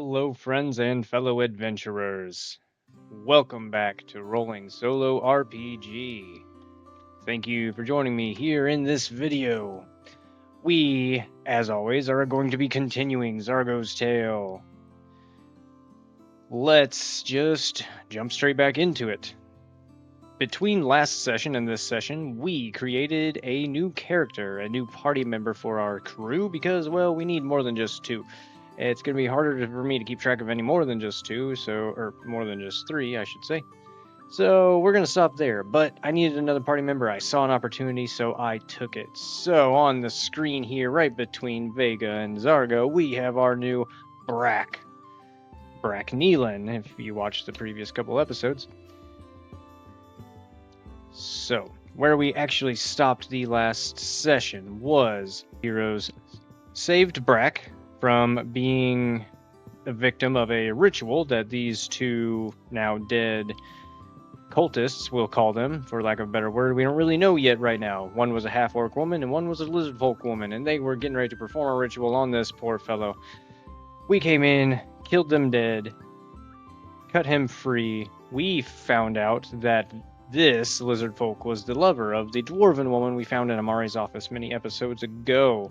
Hello, friends and fellow adventurers. Welcome back to Rolling Solo RPG. Thank you for joining me here in this video. We, as always, are going to be continuing Zargo's tale. Let's just jump straight back into it. Between last session and this session, we created a new character, a new party member for our crew because, well, we need more than just two. It's going to be harder for me to keep track of any more than just two, or more than just three, I should say. So we're going to stop there, but I needed another party member. I saw an opportunity, so I took it. So on the screen here, right between Vega and Zargo, we have our new Brack Neelan, if you watched the previous couple episodes. So, where we actually stopped the last session was heroes saved Brack from being a victim of a ritual that these two now dead cultists, we'll call them, for lack of a better word. We don't really know yet right now. One was a half-orc woman and one was a lizard folk woman, and they were getting ready to perform a ritual on this poor fellow. We came in, killed them dead, cut him free. We found out that this lizard folk was the lover of the dwarven woman we found in Amari's office many episodes ago.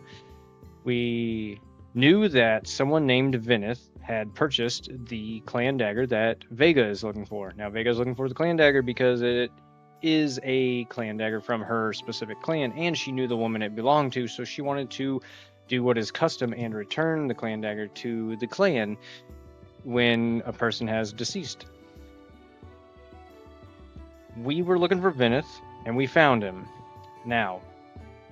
We knew that someone named Vinith had purchased the clan dagger that Vega is looking for. Now, Vega is looking for the clan dagger because it is a clan dagger from her specific clan, and she knew the woman it belonged to, so she wanted to do what is custom and return the clan dagger to the clan when a person has deceased. We were looking for Vinith, and we found him. Now,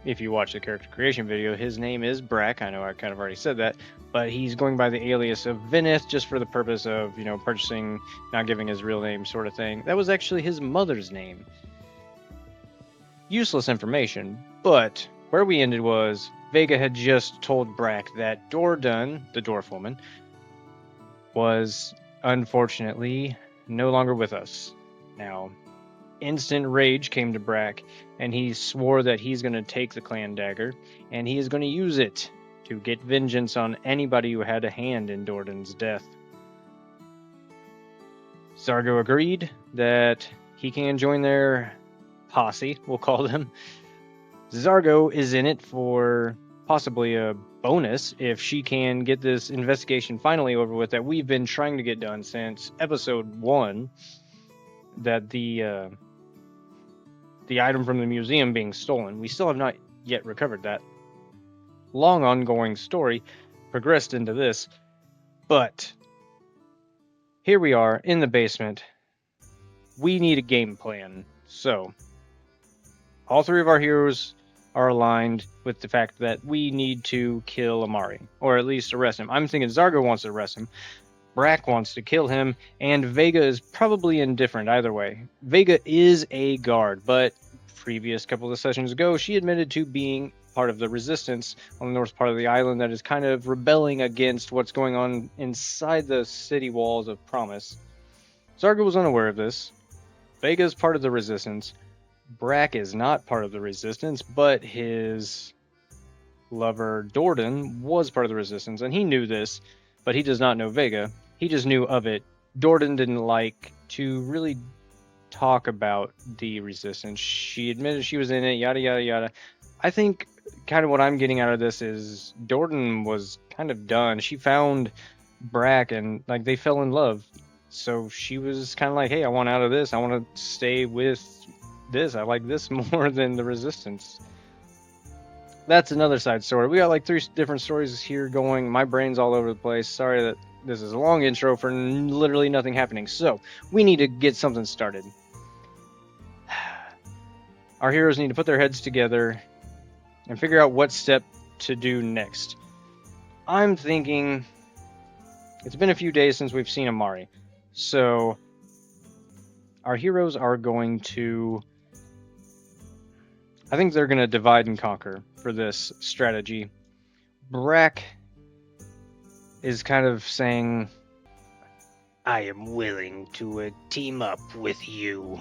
if you watch the character creation video, his name is Brack. I know I kind of already said that, but he's going by the alias of Vinith just for the purpose of, purchasing, not giving his real name sort of thing. That was actually his mother's name. Useless information, but where we ended was Vega had just told Brack that Dordan, the dwarf woman, was unfortunately no longer with us. Now, instant rage came to Brack, and he swore that he's going to take the clan dagger, and he is going to use it to get vengeance on anybody who had a hand in Dordan's death. Zargo agreed that he can join their posse, we'll call them. Zargo is in it for possibly a bonus if she can get this investigation finally over with that we've been trying to get done since episode 1, that the item from the museum being stolen. We still have not yet recovered that. Long ongoing story progressed into this, but here we are in the basement. We need a game plan. So, all three of our heroes are aligned with the fact that we need to kill Amari, or at least arrest him. I'm thinking Zargo wants to arrest him, Brack wants to kill him, and Vega is probably indifferent either way. Vega is a guard, but previous couple of sessions ago, she admitted to being part of the resistance on the north part of the island that is kind of rebelling against what's going on inside the city walls of Promise. Zargo was unaware of this. Vega is part of the resistance. Brack is not part of the resistance, but his lover Dordan was part of the resistance, and he knew this, but he does not know Vega. He just knew of it. Dordan didn't like to really talk about the resistance. She admitted she was in it, yada yada yada. I think kind of what I'm getting out of this is Dordan was kind of done. She found Brack and they fell in love. So she was kind of like, hey, I want out of this. I want to stay with this. I like this more than the resistance. That's another side story. We got 3 different stories here going. My brain's all over the place. Sorry that this is a long intro for literally nothing happening. So, we need to get something started. Our heroes need to put their heads together and figure out what step to do next. I'm thinking it's been a few days since we've seen Amari. So, our heroes are going to... I think they're going to divide and conquer for this strategy. Brack is kind of saying, I am willing to team up with you,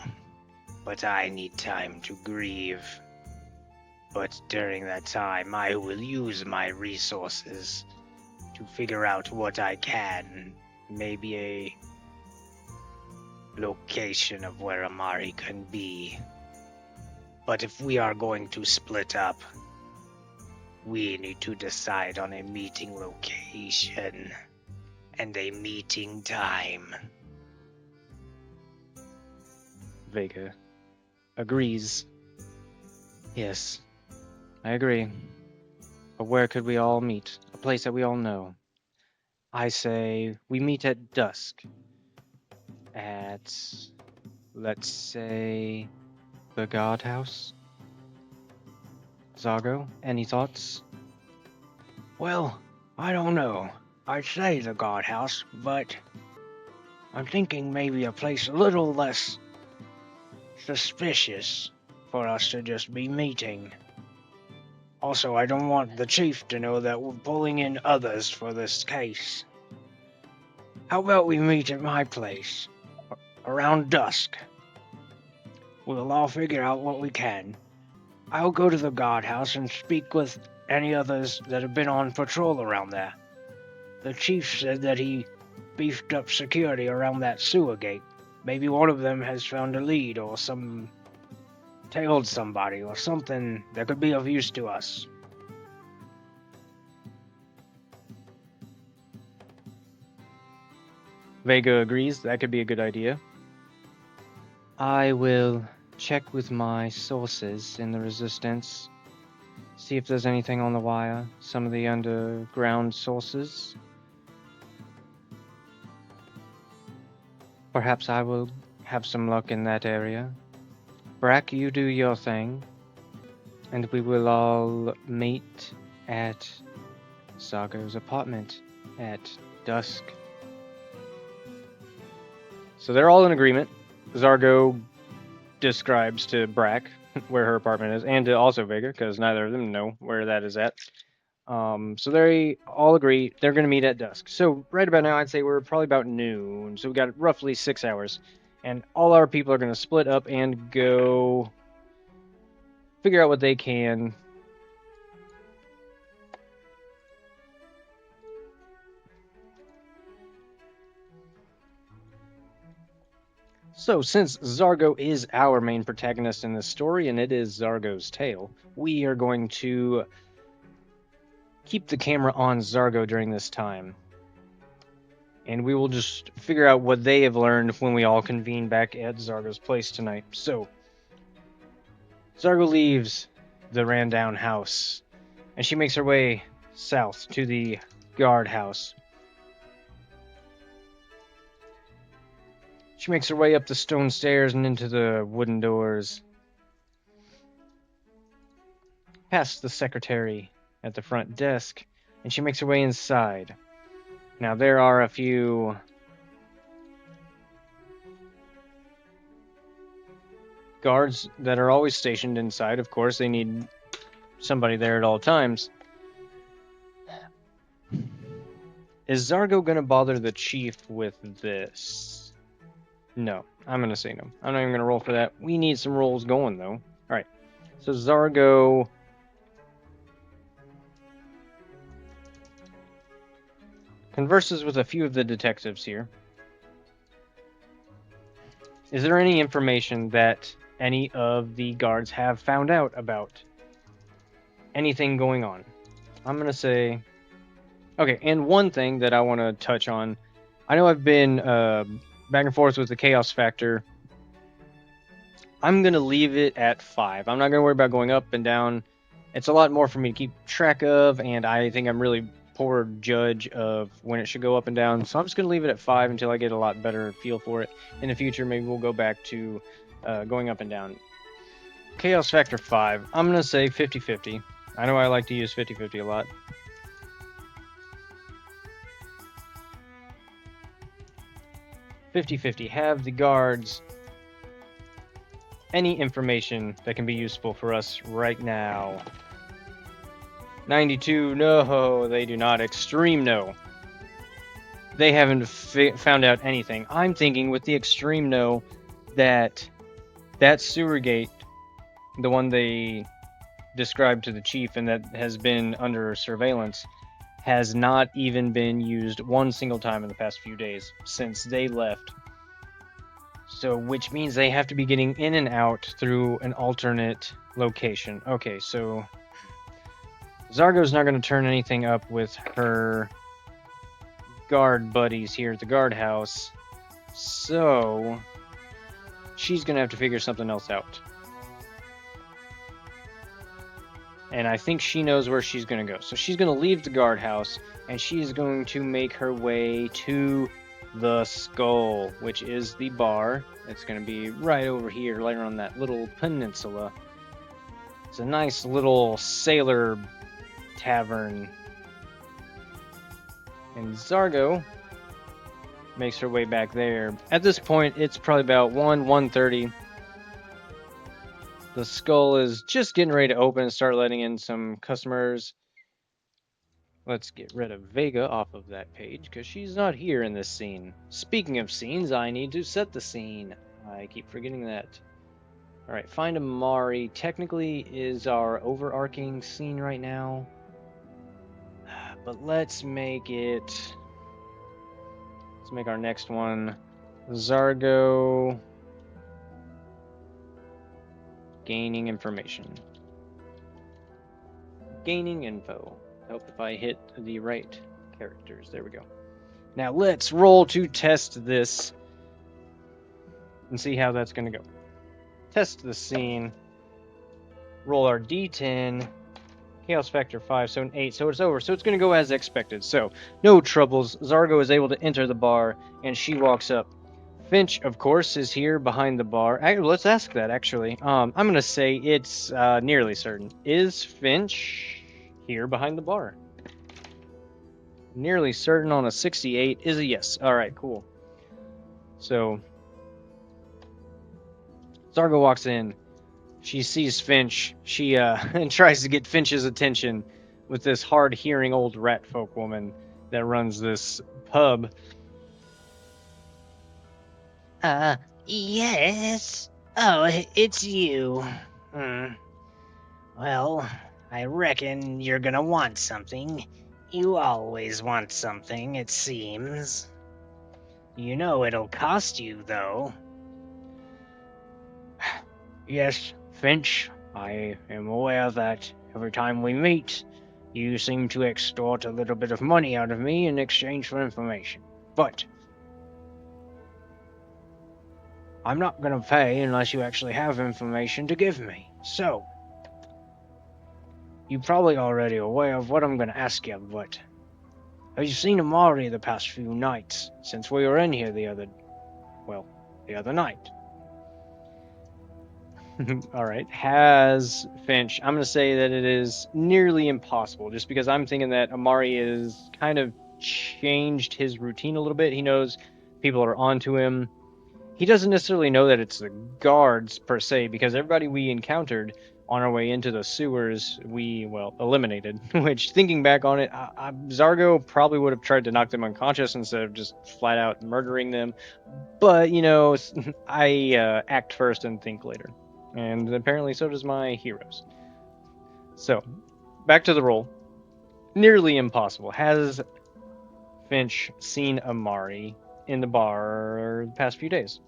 but I need time to grieve. But during that time, I will use my resources to figure out what I can. Maybe a location of where Amari can be. But if we are going to split up, we need to decide on a meeting location and a meeting time. Vega agrees. Yes, I agree. But where could we all meet? A place that we all know. I say we meet at dusk. At, let's say, the guardhouse. Zargo, any thoughts? Well, I don't know. I'd say the guardhouse, but I'm thinking maybe a place a little less suspicious for us to just be meeting. Also, I don't want the chief to know that we're pulling in others for this case. How about we meet at my place around dusk? We'll all figure out what we can. I'll go to the guardhouse and speak with any others that have been on patrol around there. The chief said that he beefed up security around that sewer gate. Maybe one of them has found a lead or tailed somebody or something that could be of use to us. Vega agrees. That could be a good idea. I will check with my sources in the Resistance. See if there's anything on the wire. Some of the underground sources. Perhaps I will have some luck in that area. Brack, you do your thing. And we will all meet at Zargo's apartment at dusk. So they're all in agreement. Zargo describes to Brack where her apartment is, and to also Vega, because neither of them know where that is at. So they all agree they're going to meet at dusk. So right about now, I'd say we're probably about noon. So we got roughly 6 hours, and all our people are going to split up and go figure out what they can. So, since Zargo is our main protagonist in this story, and it is Zargo's tale, we are going to keep the camera on Zargo during this time. And we will just figure out what they have learned when we all convene back at Zargo's place tonight. So, Zargo leaves the ran-down house, and she makes her way south to the guardhouse. She makes her way up the stone stairs and into the wooden doors. Past the secretary at the front desk, and she makes her way inside. Now, there are a few guards that are always stationed inside. Of course, they need somebody there at all times. Is Zargo going to bother the chief with this? No, I'm going to say no. I'm not even going to roll for that. We need some rolls going, though. Alright, so Zargo converses with a few of the detectives here. Is there any information that any of the guards have found out about anything going on? I'm going to say... Okay, and one thing that I want to touch on. I know I've been back and forth with the chaos factor. I'm going to leave it at 5. I'm not going to worry about going up and down. It's a lot more for me to keep track of, and I think I'm really poor judge of when it should go up and down. So I'm just going to leave it at 5 until I get a lot better feel for it. In the future, maybe we'll go back to going up and down. Chaos factor 5. I'm going to say 50-50. I know I like to use 50-50 a lot. Have the guards any information that can be useful for us right now. 92, no, they do not. Extreme, no. They haven't found out anything. I'm thinking with the extreme no that sewer gate, the one they described to the chief and that has been under surveillance, has not even been used one single time in the past few days since they left. So, which means they have to be getting in and out through an alternate location. Okay, so Zargo's not going to turn anything up with her guard buddies here at the guardhouse. So, she's going to have to figure something else out. And I think she knows where she's going to go. So she's going to leave the guardhouse, and she's going to make her way to the Skull, which is the bar. It's going to be right over here, right on that little peninsula. It's a nice little sailor tavern. And Zargo makes her way back there. At this point, it's probably about 1:30. The Skull is just getting ready to open and start letting in some customers. Let's get rid of Vega off of that page because she's not here in this scene. Speaking of scenes, I need to set the scene. I keep forgetting that. Alright, find Amari technically is our overarching scene right now. But let's make our next one Zargo gaining information. Gaining info. Help if I hit the right characters. There we go. Now let's roll to test this and see how that's going to go. Test the scene. Roll our d10. Chaos factor 5, so an 8, so it's over. So it's going to go as expected. So, no troubles. Zargo is able to enter the bar, and she walks up. Finch, of course, is here behind the bar. Let's ask that, actually. I'm going to say it's nearly certain. Is Finch here behind the bar? Nearly certain on a 68 is a yes. All right, cool. So, Zargo walks in. She sees Finch. She and tries to get Finch's attention with this hard-hearing old rat folk woman that runs this pub. Yes. Oh, it's you. Well, I reckon you're gonna want something. You always want something, it seems. You know it'll cost you, though. Yes, Finch, I am aware that every time we meet, you seem to extort a little bit of money out of me in exchange for information. But I'm not going to pay unless you actually have information to give me. So, you're probably already aware of what I'm going to ask you, but have you seen Amari the past few nights since we were in here the other night? All right. Has Finch. I'm going to say that it is nearly impossible just because I'm thinking that Amari has kind of changed his routine a little bit. He knows people are onto him. He doesn't necessarily know that it's the guards per se because everybody we encountered on our way into the sewers we eliminated, which thinking back on it, Zargo probably would have tried to knock them unconscious instead of just flat out murdering them. But, I act first and think later. And apparently so does my heroes. So, back to the roll. Nearly impossible. Has Finch seen Amari in the bar the past few days?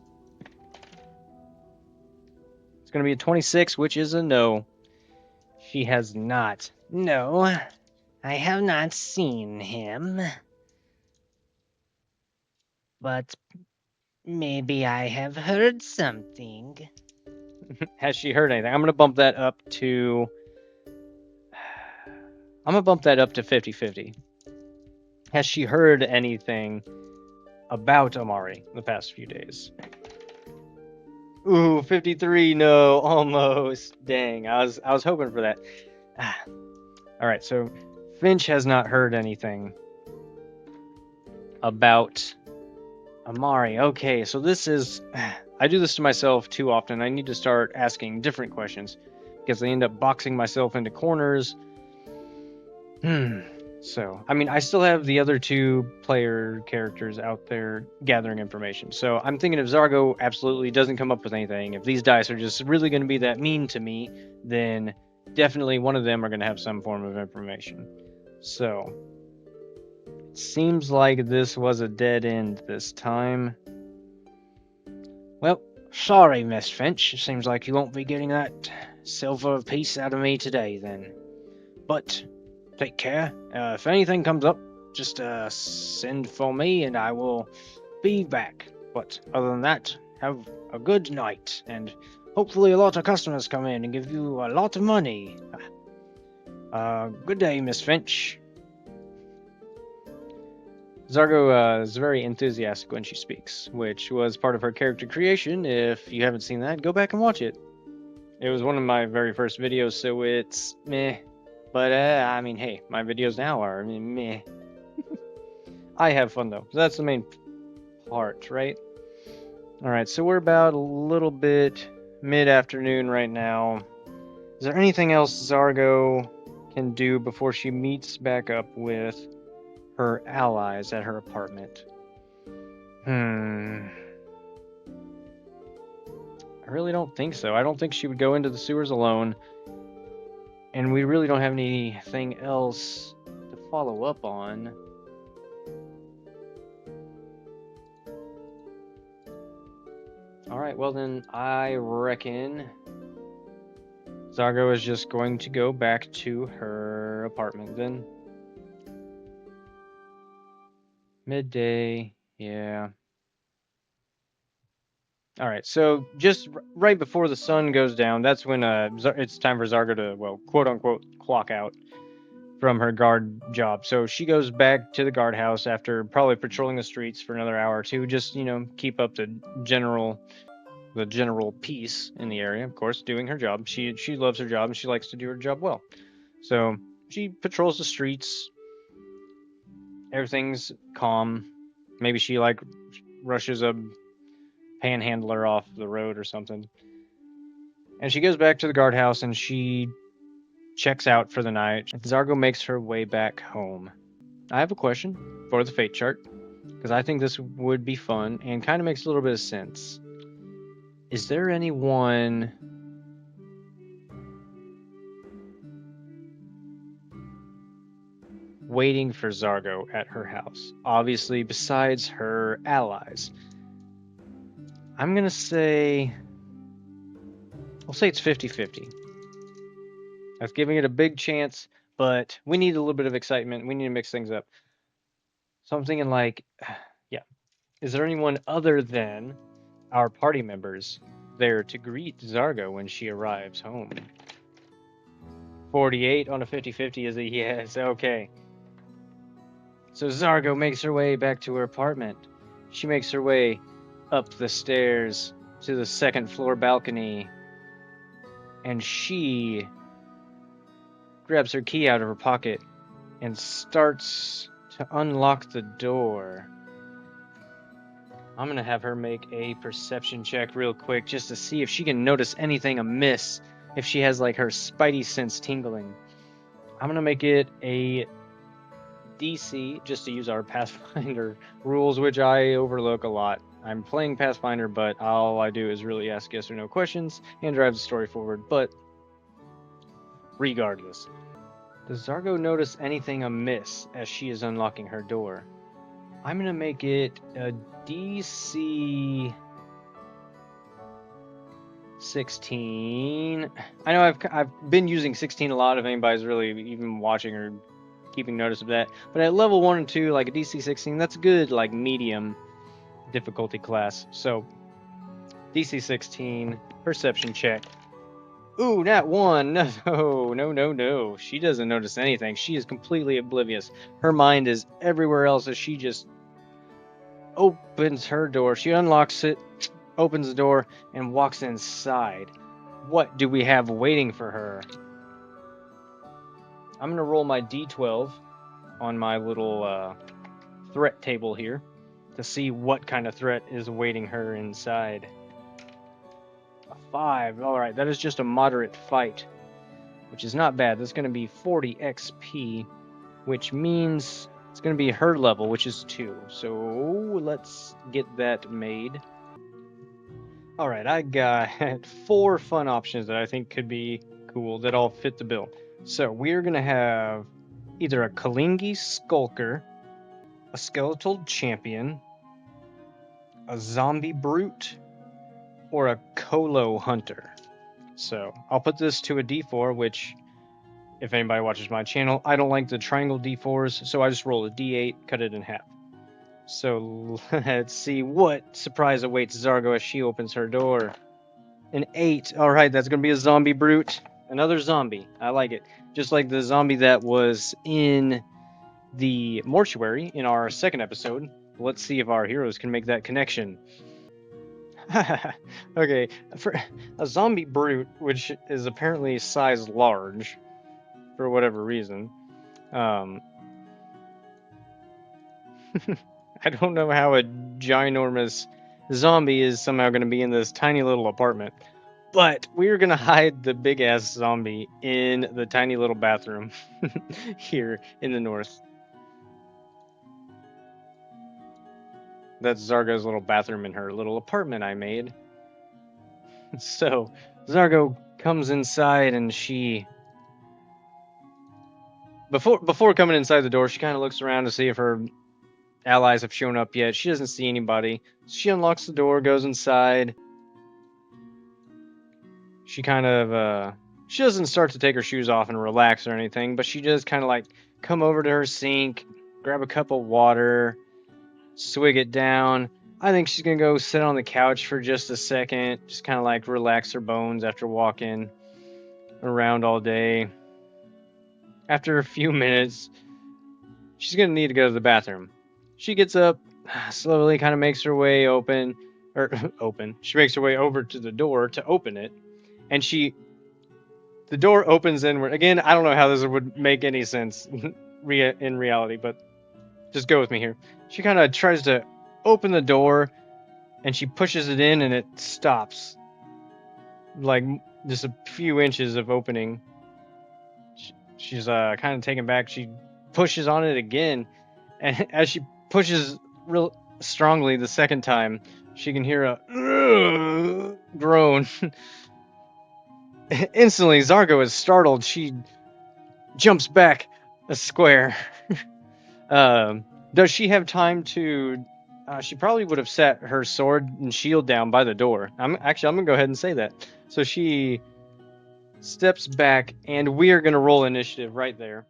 It's going to be a 26, which is a no. She has not. No, I have not seen him. But maybe I have heard something. Has she heard anything? I'm going to bump that up to 50-50. Has she heard anything about Amari the past few days? Ooh, 53, no, almost. Dang, I was hoping for that. All right, so Finch has not heard anything about Amari. Okay, so this is... I do this to myself too often. I need to start asking different questions because I end up boxing myself into corners. So, I still have the other two player characters out there gathering information. So I'm thinking if Zargo absolutely doesn't come up with anything, if these dice are just really going to be that mean to me, then definitely one of them are going to have some form of information. So Seems like this was a dead end this time. Well, sorry, Miss Finch. It seems like you won't be getting that silver piece out of me today, then. But take care. If anything comes up, just send for me and I will be back. But other than that, have a good night, and hopefully a lot of customers come in and give you a lot of money. Good day, Miss Finch. Zargo is very enthusiastic when she speaks, which was part of her character creation. If you haven't seen that, go back and watch it. It was one of my very first videos, so it's meh. But, I mean, hey, my videos now are meh. I have fun, though. That's the main part, right? Alright, so we're about a little bit mid-afternoon right now. Is there anything else Zargo can do before she meets back up with her allies at her apartment? I really don't think so. I don't think she would go into the sewers alone. And we really don't have anything else to follow up on. Alright, well then, I reckon Zargo is just going to go back to her apartment then. Midday, yeah. Alright, so just right before the sun goes down, that's when it's time for Zargo to, well, quote-unquote, clock out from her guard job. So she goes back to the guardhouse after probably patrolling the streets for another hour or two, just, keep up the general peace in the area, of course, doing her job. She loves her job and she likes to do her job well. So she patrols the streets. Everything's calm. Maybe she rushes a panhandler off the road or something. And she goes back to the guardhouse and she checks out for the night. Zargo makes her way back home. I have a question for the fate chart, because I think this would be fun and kind of makes a little bit of sense. Is there anyone waiting for Zargo at her house? Obviously, besides her allies. I'm going to say... I'll say it's 50-50. That's giving it a big chance, but we need a little bit of excitement. We need to mix things up. So I'm thinking yeah. Is there anyone other than our party members there to greet Zargo when she arrives home? 48 on a 50-50 is a yes. Okay. So Zargo makes her way back to her apartment. She makes her way up the stairs to the second floor balcony. And she grabs her key out of her pocket and starts to unlock the door. I'm going to have her make a perception check real quick just to see if she can notice anything amiss, if she has her spidey sense tingling. I'm going to make it a DC, just to use our Pathfinder rules, which I overlook a lot. I'm playing Pathfinder, but all I do is really ask yes or no questions and drive the story forward. But regardless, does Zargo notice anything amiss as she is unlocking her door? I'm going to make it a DC 16. I know I've been using 16 a lot, if anybody's really even watching or keeping notice of that. But at level 1 and 2, a DC 16, that's a good, medium difficulty class. So, DC 16, perception check. Ooh, nat 1. No. She doesn't notice anything. She is completely oblivious. Her mind is everywhere else as she just opens her door. She unlocks it, opens the door, and walks inside. What do we have waiting for her? I'm going to roll my D12 on my little threat table here to see what kind of threat is awaiting her inside. A 5. Alright, that is just a moderate fight, which is not bad. That's going to be 40 XP, which means it's going to be her level, which is 2. So let's get that made. Alright, I got 4 fun options that I think could be cool that all fit the bill. So we're going to have either a Kalingi Skulker, a skeletal champion, a zombie brute, or a colo hunter. So I'll put this to a d4, which, if anybody watches my channel, I don't like the triangle d4s, so I just roll a d8, cut it in half. So let's see what surprise awaits Zargo as she opens her door. An 8. Alright, that's going to be a zombie brute. Another zombie. I like it. Just like the zombie that was in the mortuary in our second episode. Let's see if our heroes can make that connection. Okay, for a zombie brute, which is apparently size large, for whatever reason. I don't know how a ginormous zombie is somehow going to be in this tiny little apartment. But we're going to hide the big-ass zombie in the tiny little bathroom here in the north. That's Zargo's little bathroom in her little apartment I made. So, Zargo comes inside and she... Before coming inside the door, she kind of looks around to see if her allies have shown up yet. She doesn't see anybody. She unlocks the door, goes inside. She kind of, she doesn't start to take her shoes off and relax or anything, but she just kind of like come over to her sink, grab a cup of water, swig it down. I think she's going to go sit on the couch for just a second, just kind of like relax her bones after walking around all day. After a few minutes, she's going to need to go to the bathroom. She gets up, slowly kind of makes her way open. She makes her way over to the door to open it. And the door opens inward. Again, I don't know how this would make any sense in reality, but just go with me here. She kind of tries to open the door, and she pushes it in, and it stops. Like, just a few inches of opening. She's kind of taken back. She pushes on it again, and as she pushes real strongly the second time, she can hear a groan. Instantly, Zargo is startled. She jumps back a square. Does she have time to... she probably would have set her sword and shield down by the door. I'm going to go ahead and say that. So she steps back, and we are going to roll initiative right there.